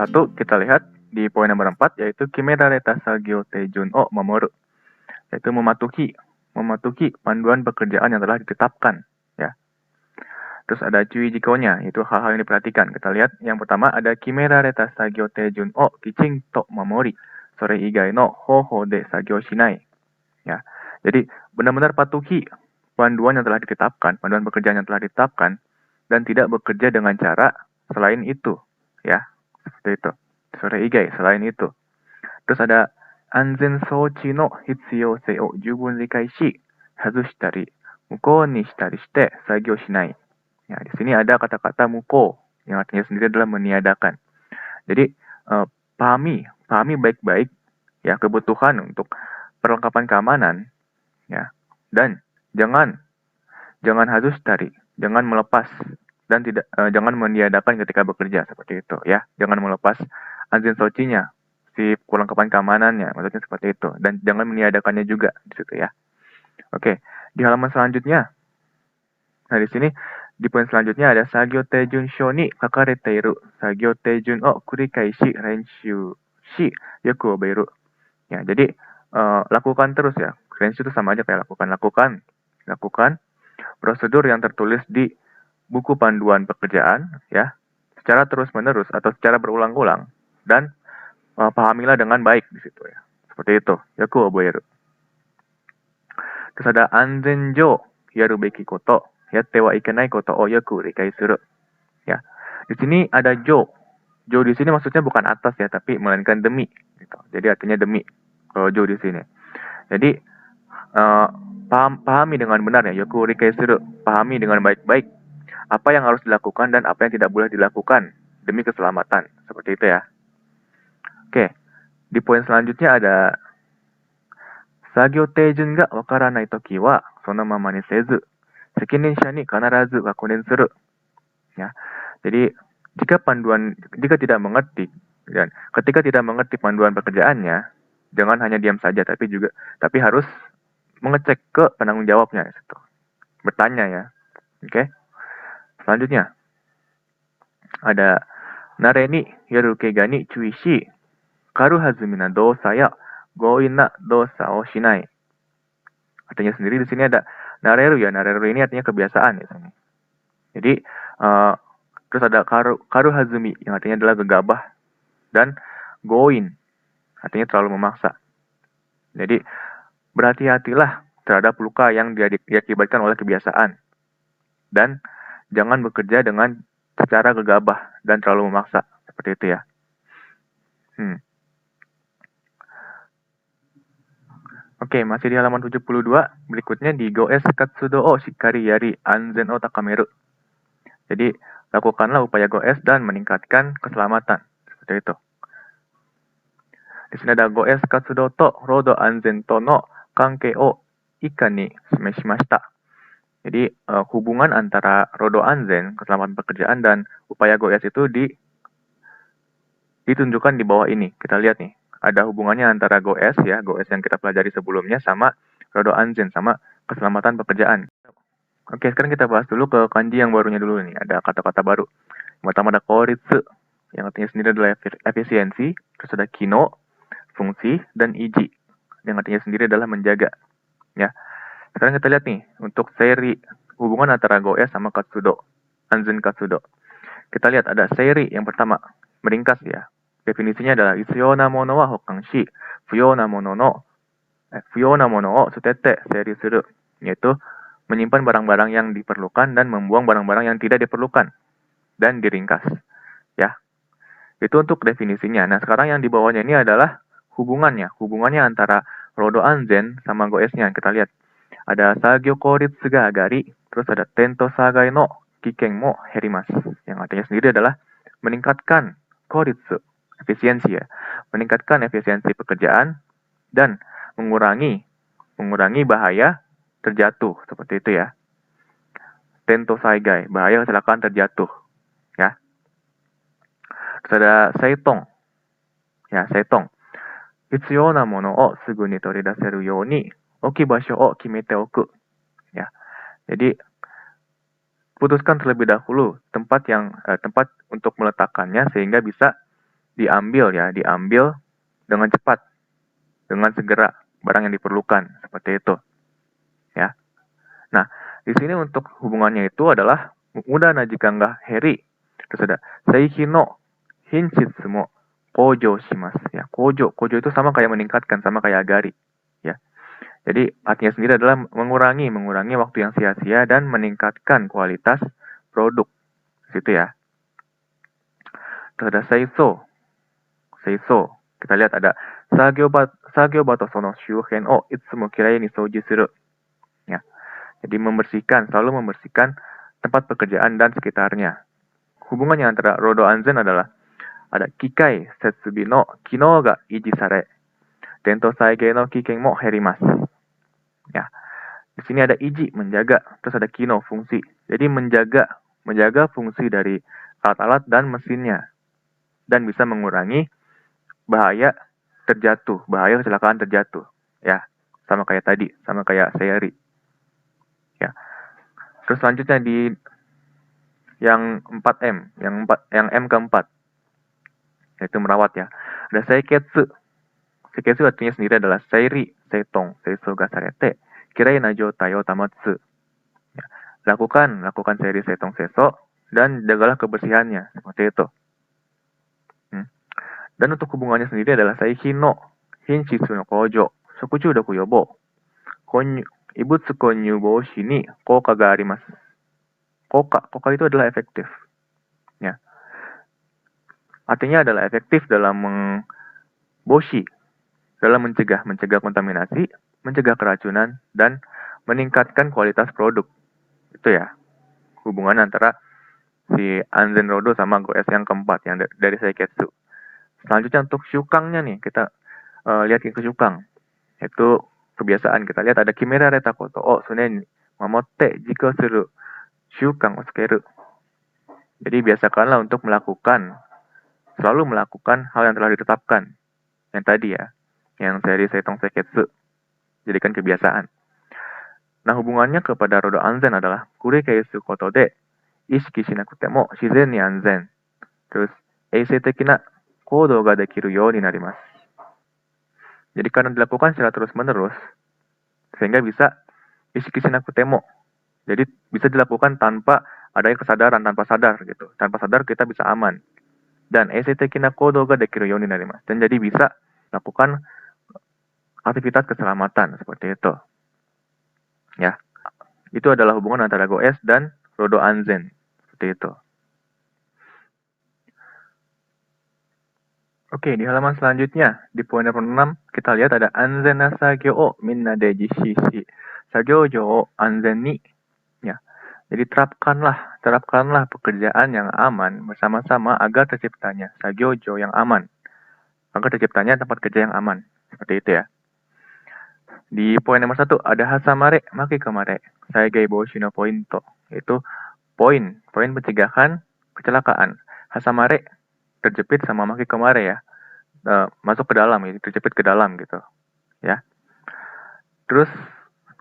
Satu, kita lihat di poin nomor 4, yaitu kimerareta sagyo teijun o mamoru, yaitu mematuhi panduan pekerjaan yang telah ditetapkan. Ya. Terus ada cui jikonya, yaitu hal-hal yang diperhatikan. Kita lihat yang pertama ada kimerareta sagyo teijun o kiching to mamori, sore igai no hoho de sagyo shinai. Ya. Jadi benar-benar patuhi panduan yang telah ditetapkan, panduan pekerjaan yang telah ditetapkan, dan tidak bekerja dengan cara selain itu. Ya, seperti itu. Sore igai, selain itu. Terus ada anzen souchi no hitsuyosei o jubun rikai shi, hazushitari, muko ni shitari shite sagyo shinai. Ya, di sini ada kata-kata muko yang artinya sendiri adalah meniadakan. Jadi pahami baik-baik ya kebutuhan untuk perlengkapan keamanan ya, dan jangan hazushitari, jangan melepas dan jangan meniadakan ketika bekerja seperti itu ya. Jangan melepas anzen souchi-nya, si perlengkapan keamanannya, maksudnya seperti itu, dan jangan meniadakannya juga di situ ya. Oke, di halaman selanjutnya. Nah, di sini di poin selanjutnya ada sagyo teijun shou ni kakarete iru sagyo teijun o kurikaishi renshu shi yoku obeiru. Ya, jadi lakukan terus ya. Renshu itu sama aja kayak lakukan prosedur yang tertulis di buku panduan pekerjaan ya, secara terus-menerus atau secara berulang-ulang, dan pahamilah dengan baik di situ ya. Seperti itu. Yoku obeiru. Terus ada anzenjo yaru beki koto, yatte wa ikenai koto o yoku rikai suru. Ya. Di sini ada jo. Jo di sini maksudnya bukan atas ya, tapi melainkan demi gitu. Jadi artinya demi kalau jo di sini. Jadi pahami dengan benar ya, yoku rikai suru. Pahami dengan baik-baik apa yang harus dilakukan dan apa yang tidak boleh dilakukan demi keselamatan. Seperti itu ya. Oke. Di poin selanjutnya ada sagyo teijun ga wakaranai toki wa sono mama ni sezu sekininsha ni kanarazu gakunen suru. Ya. Jadi jika tidak mengerti dan ketika tidak mengerti panduan pekerjaannya, jangan hanya diam saja tapi harus mengecek ke penanggung jawabnya itu. Bertanya ya. Oke. Selanjutnya ada nareni yorukega ni chuishi karu hazumi na dosa ya goin na dosa o shinai. Artinya sendiri di sini ada nareru ya. Nareru ini artinya kebiasaan ya. Jadi terus ada karu hazumi yang artinya adalah gegabah, dan goin artinya terlalu memaksa. Jadi berhati-hatilah terhadap luka yang diakibatkan oleh kebiasaan, dan jangan bekerja dengan secara gegabah dan terlalu memaksa seperti itu ya. Oke, masih di halaman 72. Berikutnya di goes katsudo o shikkari yari anzen o takameru. Jadi lakukanlah upaya goes dan meningkatkan keselamatan. Seperti itu. Di sini ada goes katsudo to rodo anzen to no kankei o ika ni shimeshimashita. Jadi hubungan antara rodo anzen, keselamatan pekerjaan, dan upaya goes itu ditunjukkan di bawah ini. Kita lihat nih. Ada hubungannya antara goes ya, goes yang kita pelajari sebelumnya, sama rodo anzen, sama keselamatan pekerjaan. Oke, sekarang kita bahas dulu ke kanji yang barunya dulu nih. Ada kata-kata baru. Yang pertama ada koritsu, yang artinya sendiri adalah efisiensi. Terus ada kino, fungsi, dan iji, yang artinya sendiri adalah menjaga. Ya. Sekarang kita lihat nih, untuk seri hubungan antara goes sama katsudo, anzen katsudo. Kita lihat ada seri yang pertama, meringkas ya. Definisinya adalah itsuyou na mono wa hokkan shi, fuyou na mono o sutete seri suru, yaitu menyimpan barang-barang yang diperlukan dan membuang barang-barang yang tidak diperlukan, dan diringkas. Ya. Itu untuk definisinya. Nah, sekarang yang di bawahnya ini adalah hubungannya antara rodo anzen sama goesnya. Kita lihat. Ada sagyo koritsu ga agari, terus ada tento sagai no kiken mo herimasu. Yang artinya sendiri adalah meningkatkan koritsu, efisiensi ya. Meningkatkan efisiensi pekerjaan dan mengurangi bahaya terjatuh, seperti itu ya. Tento sagai, bahaya kecelakaan terjatuh ya. Terus ada seitong. Ya, seitong. Hitsuyou na mono o sugu ni toridaseru you ni okibasho o kimete oku. Ya. Jadi putuskan terlebih dahulu tempat untuk meletakkannya sehingga bisa diambil ya, diambil dengan cepat, dengan segera barang yang diperlukan, seperti itu. Ya. Nah, di sini untuk hubungannya itu adalah udana jika nggak heri. Terus ada seihi no hinshitsu mo kojo shimasu. Ya, kojo itu sama kayak meningkatkan, sama kayak agari. Ya. Jadi artinya sendiri adalah mengurangi waktu yang sia-sia dan meningkatkan kualitas produk. Situ ya. Terus ada seiso. Kita lihat ada sagyo bato sono shuhen o itsumo kirei ni souji suru. Ya. Jadi selalu membersihkan tempat pekerjaan dan sekitarnya. Hubungannya antara Rodo Anzen adalah ada kikai setsubi no kino ga iji sare. Tento saige no kiken mo herimasu. Ya. Di sini ada iji, menjaga, terus ada kino, fungsi. Jadi menjaga fungsi dari alat-alat dan mesinnya. Dan bisa mengurangi bahaya kecelakaan terjatuh. Ya, sama kayak tadi, sama kayak Sayari. Ya. Terus selanjutnya di yang 4M, yang M keempat, yaitu merawat ya. Ada seiketsu. Seiketsu artinya sendiri adalah seiri, seitong, seiso ga sarete, kirei na joutai o tamatsu. Ya. Lakukan seiri, seitong, seiso, dan jagalah kebersihannya, seperti itu. Dan untuk hubungannya sendiri adalah saihi no hinshitsu no kojo, sokuchu doku yobo, ibutsu konyu boshi ni koka ga arimasu. Koka itu adalah efektif. Ya. Artinya adalah efektif dalam dalam mencegah kontaminasi, mencegah keracunan, dan meningkatkan kualitas produk. Itu ya, hubungan antara si Anzen Rodo sama Goes yang keempat, yang dari Seiketsu. Selanjutnya untuk syukangnya nih, kita lihat ke syukang. Itu kebiasaan, kita lihat ada kimera reta koto o sunen mamotte jika suru syukang o tsukeru. Jadi biasakanlah untuk selalu melakukan hal yang telah ditetapkan. Yang tadi ya, yang seri Seitong Seiketsu. Jadikan kebiasaan. Nah, hubungannya kepada Rodo Anzen adalah kurikeisu koto de ishiki shinakute mo shizen ni anzen. Terus eisei tekina kodo ga dekiru you ni narimasu. Jadi karena dilakukan secara terus-menerus, sehingga bisa ishiki shinakute mo. Jadi bisa dilakukan tanpa adanya kesadaran, tanpa sadar gitu. Tanpa sadar kita bisa aman. Dan eisei tekina kodo ga dekiru you ni narimasu. Dan jadi bisa lakukan aktivitas keselamatan seperti itu. Ya. Itu adalah hubungan antara Goes dan Rodo Anzen. Seperti itu. Oke, di halaman selanjutnya, di poin nomor 6, kita lihat ada Anzen na sagyo o minna de jishii shi sagyo jo o anzen ni. Ya. Jadi terapkanlah pekerjaan yang aman bersama-sama agar terciptanya sagyo jo yang aman. Agar terciptanya tempat kerja yang aman. Seperti itu ya. Di poin nomor 1 ada hasamare maki kamare saigai boshi no pointo. Itu poin pencegahan kecelakaan. Hasamare terjepit sama maki kamare ya. Masuk ke dalam, terjepit ke dalam gitu. Ya. Terus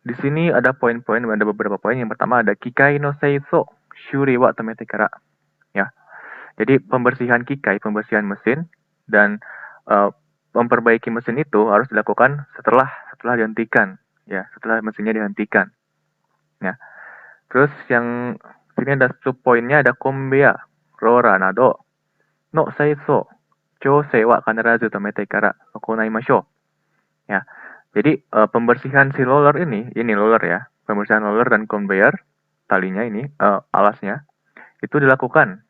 di sini ada beberapa poin. Yang pertama ada kikai no seiso shuri wa tomete kara. Ya. Jadi pembersihan mesin dan memperbaiki mesin itu harus dilakukan setelah dihentikan, ya, setelah mesinnya dihentikan. Ya. Terus yang sini ada subpoinnya ada konbeya, rora nado no seiso chousei wa kanarazu tomete kara akonaimashou. Ya. Jadi pembersihan si roller ini roller ya, pembersihan roller dan conveyor talinya ini alasnya itu dilakukan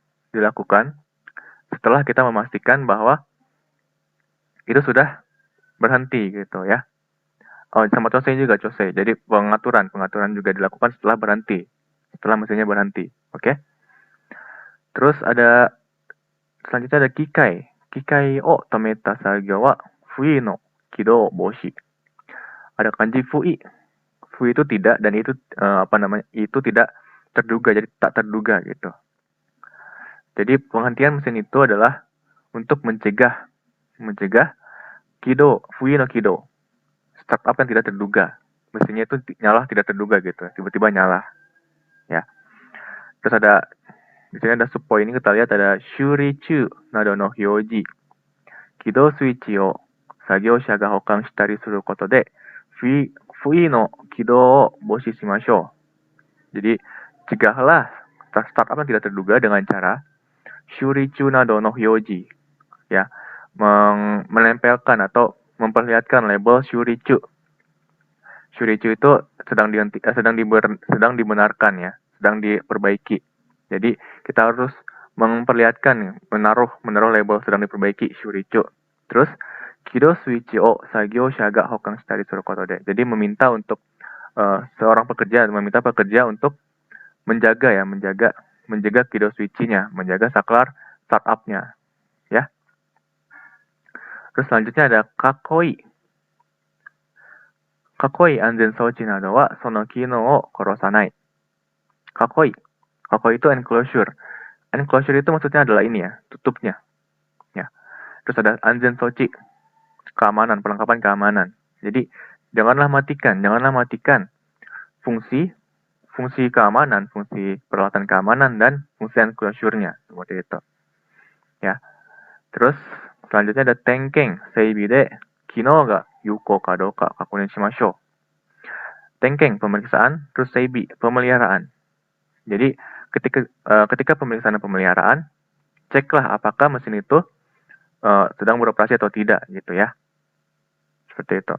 setelah kita memastikan bahwa itu sudah berhenti gitu ya. Oh, sama chosei juga chosei. Jadi pengaturan juga dilakukan setelah mesinnya berhenti. Oke. Terus selanjutnya ada kikai o tometa sagyo wa fui no kidou boshi. Ada kanji fui itu tidak, dan itu itu tidak terduga, jadi tak terduga gitu. Jadi penghentian mesin itu adalah untuk mencegah fui no kido, startup yang tidak terduga. Mesinnya itu nyala tidak terduga gitu, tiba-tiba nyala. Ya. Terus di sini ada subpoin ini, kita lihat ada shurichu nado no hyoji. 起動スイッチを作業者が保管したりすることで、不意の起動を防止しましょう. Jadi, cegahlah startup yang tidak terduga dengan cara Shurichu nado no hyoji, ya, menempelkan atau memperlihatkan label Shurichu. Shurichu itu sedang dibenarkan ya, sedang diperbaiki. Jadi kita harus memperlihatkan, menaruh label sedang diperbaiki Shurichu. Terus Kido Suichi o Sagyo Shaga Hokan Shitari Suru Koto de. Jadi meminta untuk meminta pekerja untuk menjaga Kido Suichi-nya, menjaga saklar startup-nya, ya. Terus selanjutnya ada Kakoi. Kakoi anzen souchi nado wa sono kino o korosanai. Kakoi. Kakoi itu enclosure. Enclosure itu maksudnya adalah ini ya, tutupnya. Ya. Terus ada anzen souchi, keamanan, perlengkapan keamanan. Jadi janganlah matikan fungsi keamanan, fungsi peralatan keamanan dan fungsi enclosure-nya seperti itu. Ya. Terus selanjutnya ada tenkeng, seibi de kino ga yuko ka do ka kakunin shimashou. Tenkeng pemeriksaan, terus seibi pemeliharaan. Jadi ketika pemeriksaan dan pemeliharaan, ceklah apakah mesin itu sedang beroperasi atau tidak gitu ya. Seperti itu.